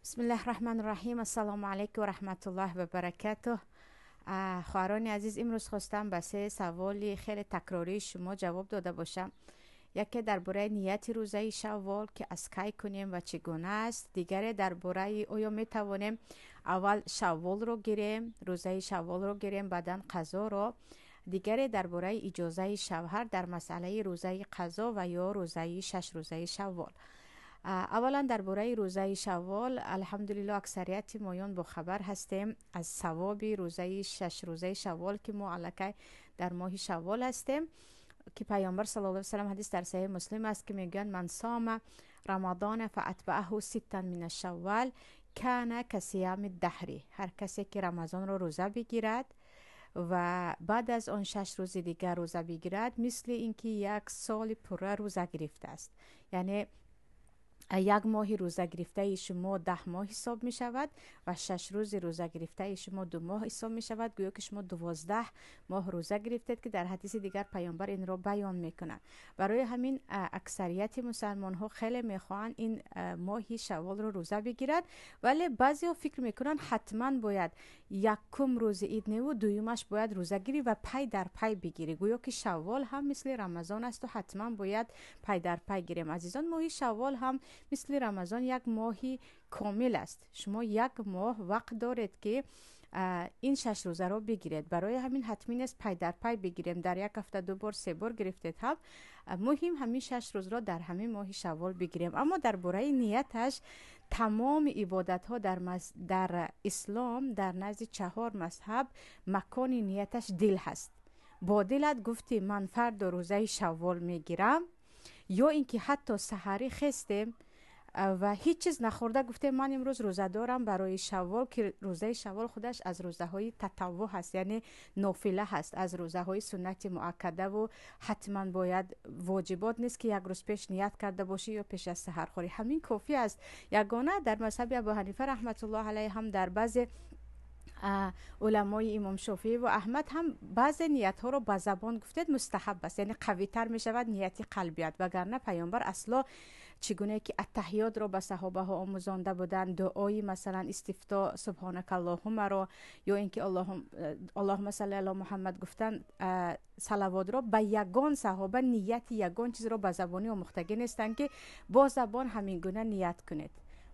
بسم الله الرحمن الرحیم. السلام علیکم و رحمت الله و برکاته. خواهران عزیز، امروز خواستم به سه سوالی خیلی تکراری شما جواب داده باشم. یکی درباره نیت روزه شوال که از کی کنیم و چگونه است. دیگری درباره آیا می توانیم اول شوال رو گیریم، روزه شوال رو گیریم، بعداً قضا رو. دیگری درباره اجازه شوهر در مسئله روزه قضا و یا روزه 6 روزه شوال. اولا درباره روزه شوال، الحمدلله اکثریت مایان با خبر هستیم از ثواب روزه 6 روزه شوال که ما الکی در ماه شوال هستیم، که پیامبر صلی الله علیه و سلم حدیث در صحیح مسلم است که میگن من صام رمضان فاتبعه ستا من الشوال کان کصیام الدهر. هر کسی که رمضان رو روزه بگیرد و بعد از آن 6 روز دیگر روزه بگیرد، مثل اینکه یک سال پره روزه گرفته است. یعنی یک ماه روزه گرفته شما 10 ماه حساب می شود و 6 روز روزه گرفته شما 2 ماه حساب می شود. گویا که شما 12 ماه روزه گرفتید، که در حدیث دیگر پیامبر این را بیان می کنند. برای همین اکثریت مسلمان ها خیلی می خواهند این ماه شوال رو روزه بگیرند، ولی بعضی ها فکر می کنند حتما باید یکم روز عید نو دویمش باید روزه گیری و پای در پای بگیری. گویا که شوال هم مثل رمضان است و حتما باید پای در پای گیریم. عزیزان، ماه شوال هم مثل رمضان یک ماهی کامل است. شما یک ماه وقت دارید که این 6 روزه رو بگیرید. برای همین حتمی است پای در پای بگیریم. در یک هفته 2 بار 3 بار گرفتید هم مهم همین 6 روز را در همین ماه شوال بگیریم. اما درباره نیتش، تمام عبادت ها در اسلام در نزد 4 مذهب مکان نیتش دل هست. با دلت گفتی من فرد روزه شوال میگیرم، یا اینکه حتی سحری خستیم و هیچ چیز نخورده گفته من امروز روزه دارم برای شوال، که روزه شوال خودش از روزه های تطوع هست، یعنی نافله هست، از روزه های سنت مؤکده و حتما باید واجبات نیست که یک روز پیش نیت کرده باشی یا پیش از سحر خوری. همین کافی است. یگانه در مذهب ابو حنیفه رحمت الله علیه هم در بعض علمای امام شافعی و احمد هم بعض نیت ها رو به زبان گفتید مستحب است، یعنی قوی تر می شود نیت قلبیت. وگرنه پیامبر اصلا چگونه که التحیات رو به صحابه ها آموزانده بودن، دعای مثلا استفتاء سبحانك اللهم رو، یا اینکه اللهم صل علی محمد گفتن صلوات رو به یگان صحابه نیت یگان چیز رو به زبانی آموختگی نیستن که با زبان همین گونه نیت کنید.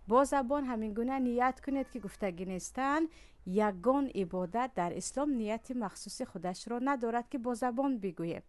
با زبان همین گونه نیت کنید که گفتگی نیستن. یگان عبادت در اسلام نیت مخصوص خودش را ندارد که با زبان بگوییم.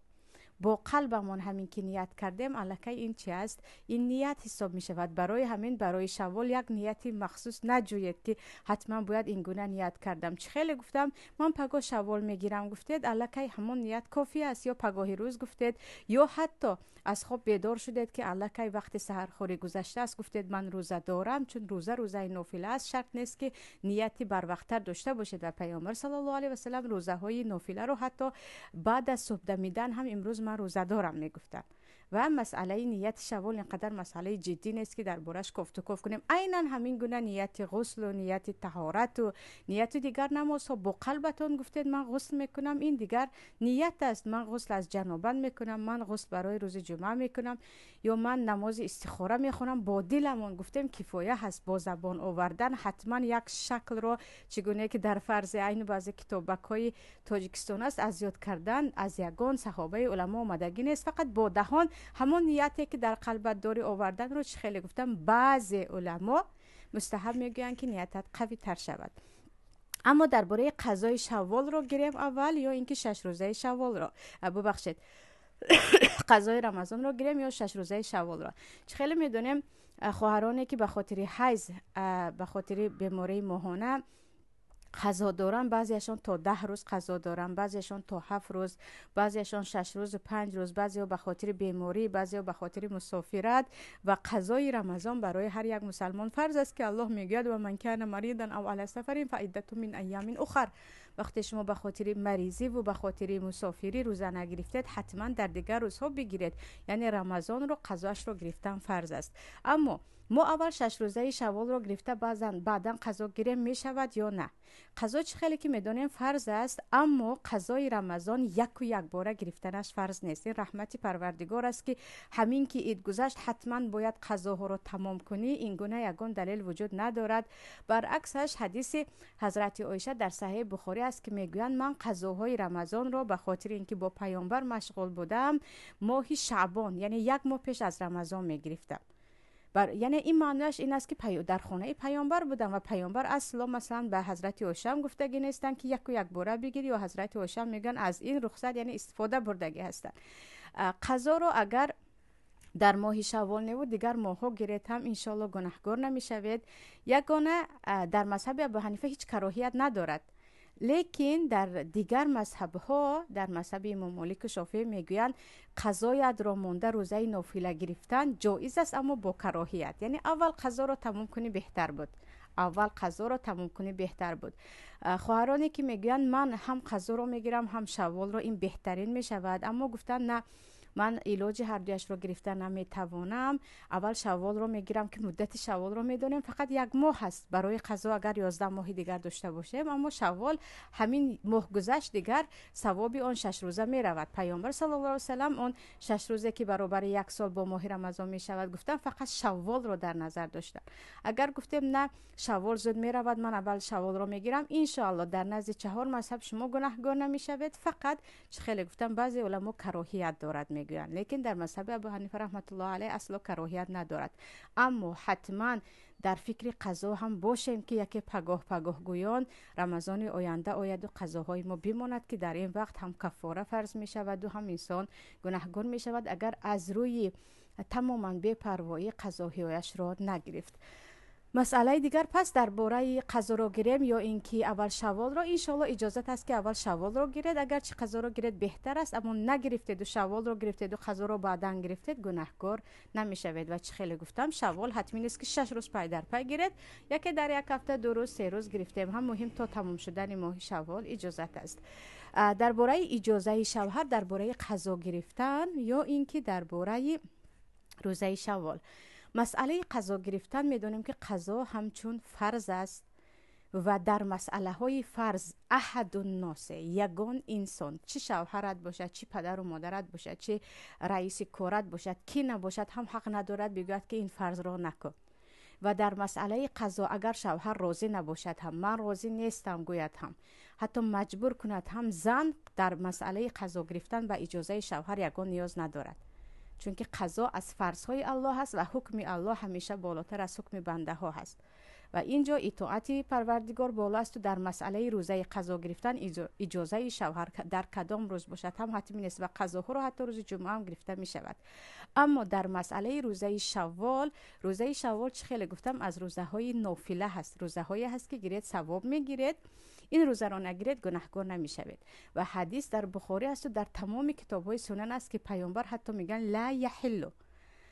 با قلبمون همین که نیت کردیم الکی این چی است؟ این نیت حساب می شود. برای همین برای شوال یک نیتی مخصوص نجوید که حتما باید این گونه نیت کردم. چه خیلی گفتم من پگاه شوال میگیرم، گفتید الکی همون نیت کافی است. یا پگاه روز گفتید، یا حتی از خواب بیدار شدید که الکی وقت سحر خوری گذشته است، گفتید من روزه دارم، چون روزه نافله است. شرط نیست که نیتی بر وقتتر داشته باشید. و پیامبر صلی الله علیه و سلم روزه های نافله رو حتی بعد از صبح دمیدن هم امروز من روزه دارم میگفتن. و مسئله نیت شوال اینقدر مسئله جدی نیست که دربارش گفت و گفت کنیم. عیناً همین گونه نیت غسل و نیت طهارت و نیت دیگر نماز ها با قلبتون گفتید من غسل میکنم، این دیگر نیت است. من غسل از جنابت میکنم، من غسل برای روز جمعه میکنم، یا من نماز استخاره میخونم. با دلمون گفتیم کفایه هست. با زبان آوردن حتما یک شکل رو چگونه که در فرض عین بعضی کتابک های تاجیکستان است از یاد کردن از یگان صحابه علما آمدگی نیست. فقط با دهان همون نیتی که در قلبت داری آوردن رو چه خیلی گفتم بعضی علما مستحب میگویند که نیتت قوی تر شود. اما درباره قضای شوال رو گیریم اول، یا اینکه 6 روزه شوال رو ببخشید قضای رمضان رو گیریم یا 6 روزه شوال رو. چه خیلی میدونیم خواهرانی که به خاطر حیض، به خاطر بیماری ماهانه قضا دارن، بعضیشان تا 10 روز قضا دارن، بعضیشان تا 7 روز، بعضیشان 6 روز و 5 روز، بعضیا به خاطر بیماری، بعضیا به خاطر مسافرت. و قضای رمضان برای هر یک مسلمان فرض است که الله میگوید و من کان مریضا او علی سفر فعدة من ایام اخر. وقتی شما به خاطر مریضی و به خاطر مسافری روزه نگرفتید حتما در دیگر روزها بگیرید. یعنی رمضان رو قضاش رو گرفتن فرض است. اما ما اول 6 روزه شوال رو گرفته بعدا قضا گیری می شود یا نه؟ قضا چه خیلی که میدونیم فرض است، اما قضای رمضان یک و یک باره گرفتنش فرض نیست. این رحمت پروردگار است که همین که عید گذشت حتما باید قضاها رو تمام کنی. این گونه یگان دلیل وجود ندارد. برعکسش حدیث حضرت عایشه در صحیح بخاری است که میگویند من قضاهای رمضان رو به خاطر اینکه با پیامبر مشغول بودم ماه شعبان یعنی یک ماه پیش از رمضان میگرفتم. یعنی این معنیش این است که در خانه پیامبر بودم و پیامبر اصلا مثلا به حضرت عایشه هم گفتگی نیستن که یک و یک باره بگیری، و حضرت عایشه میگن از این رخصت یعنی استفاده بردگی هستن. قضا رو اگر در ماه شوال نبود دیگر ماه‌ها گرفت هم انشالله گناهگار نمیشوید. یگانه در مذهب ابو حنیفه هیچ کراهیت ندارد، لیکن در دیگر مذهب ها، در مذهب امام مالک و شافعی میگویند قضایت را مانده روزه نافله گرفتن جایز است اما با کراهیت. یعنی اول قضا را تمام کنی بهتر بود. خواهرانی که میگویند من هم قضا رو میگیرم هم شوال رو، این بهترین میشود، اما گفتن نه من علاج هر دویش رو گرفتن نمیتوانم، اول شوال رو میگیرم که مدت شوال رو میدونیم فقط یک ماه هست. برای قضا اگر 11 ماه دیگر داشته باشیم، اما شوال همین ماه گذشت دیگر ثواب آن 6 روزه میرود. پیامبر صلی الله علیه و سلم اون 6 روزه که برابر یک سال با ماه رمضان میشود گفتن فقط شوال رو در نظر داشتن. اگر گفتیم نه شوال زود میرود من اول شوال رو میگیرم، ان شاء الله در نزد 4 مذهب شما گناهگار نمیشوید. فقط خیلی گفتم بعضی علما کراهیت دارد میگویند، لیکن در مذهب ابو حنیفه رحمت الله علیه اصلا کراهیت ندارد. اما حتما در فکر قضا هم باشیم که یکی پگاه گویان رمضان آینده آید و قضاهای ما بماند که در این وقت هم کفاره فرض می شود و هم انسان گناهگار می شود اگر از روی تماما بی‌پروایی قضاهایش را نگرفت. مسئله دیگر پس درباره قضا را گیریم یا اینکه اول شوال را، ان شاء الله اجازت است که اول شوال را گیرید. اگر چه قضا را گیرید بهتر است، اما نگرفتید و شوال را گرفتید و قضا را بعداً گرفتید گناهگار نمیشوید. و چه خیلی گفتم شوال حتمی نیست که 6 روز پای در پای گیرید، یکی در یک هفته 2 روز 3 روز گرفتیم هم مهم تا تمام شدن ماه شوال اجازت است. درباره اجازه شوهر درباره قضا گرفتن یا اینکه درباره روزه شوال، مسئله قضا گرفتن میدونیم که قضا همچون فرض است و در مسئله های فرض احد الناس، یگان انسان، چه شوهرت باشد، چه پدر و مادرت باشد، چه رئیس کارت باشد، کی نباشد، هم حق ندارد بگوید که این فرض را نکن. و در مسئله قضا اگر شوهر راضی نباشد هم من راضی نیستم گوید هم حتی مجبور کند هم زن، در مسئله قضا گرفتن به اجازه شوهر یگان نیاز ندارد، چون که قضا از فرضهای الله هست و حکم الله همیشه بالاتر از حکم بنده ها هست و اینجا اطاعت پروردگار بالا است و در مسئله روزه قضا گرفتن اجازه شوهر در کدام روز باشد هم حتمی نیست و قضاها رو حتی روز جمعه هم گرفته می شود. اما در مسئله روزه شوال چه خیلی گفتم از روزه های نافله هست، روزه هایی هست که گیرید ثواب می گیرید، این روزه را نگیرید گناهگار نمیشوید. و حدیث در بخاری است و در تمام کتاب‌های سنن است که پیامبر حتی میگن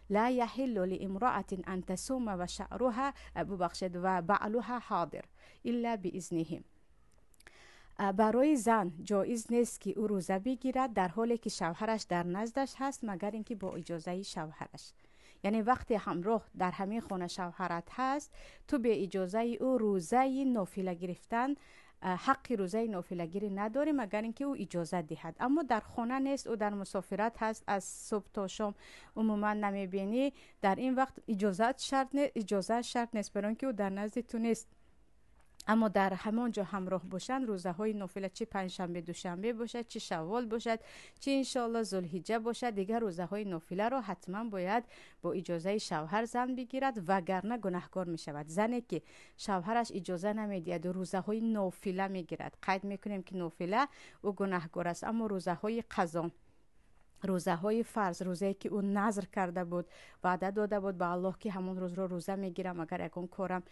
لا یحل لامرأة ان تصوم و شعرها ببخشید و بعلها حاضر الا باذنه. برای زن جایز نیست که او روزه بگیرد در حالی که شوهرش در نزدش هست مگر اینکه با اجازه شوهرش. یعنی وقتی همراه در همین خانه شوهرت هست، تو به اجازه او روزه نافله گرفتن حق روزه نافله گیری نداری مگر اینکه او اجازه دهد. اما در خانه نیست، او در مسافرت هست، از صبح تا شام عموما نمیبینی، در این وقت اجازه شرط نیست برای اینکه او در نزد تو نیست. اما در همانجا همراه باشند روزه های نافله، چه پنجشنبه دوشنبه باشد، چه شوال باشد، چه انشالله ذوالحجه باشد، دیگر روزه های نافله را حتما باید با اجازه شوهر زن بگیرد وگرنه گناهکار می شود. زنی که شوهرش اجازه نمیدهد و روزه های نافله میگیرد، قید میکنیم که نافله او گناهکار است. اما روزه های قضا، روزه های فرض، روزه که اون نظر کرده بود، وعده داده بود به الله که همون روز رو روزه میگیرم اگر یکون کارم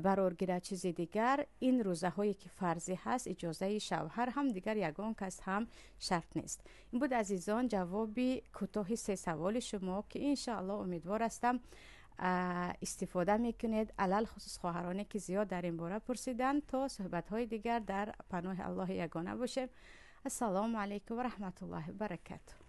برار گیره چیزی دیگر، این روزه هایی که فرضی هست اجازه شوهر هم دیگر یگان کس هم شرط نیست. این بود عزیزان جوابی کوتاه 3 سوال شما که ان شاء الله امیدوار هستم استفاده میکنید، علل خصوص خواهرانی که زیاد در این باره پرسیدن. تا صحبت های دیگر در پناه الله یگانه باشیم. السلام علیکم و رحمت الله و برکاته.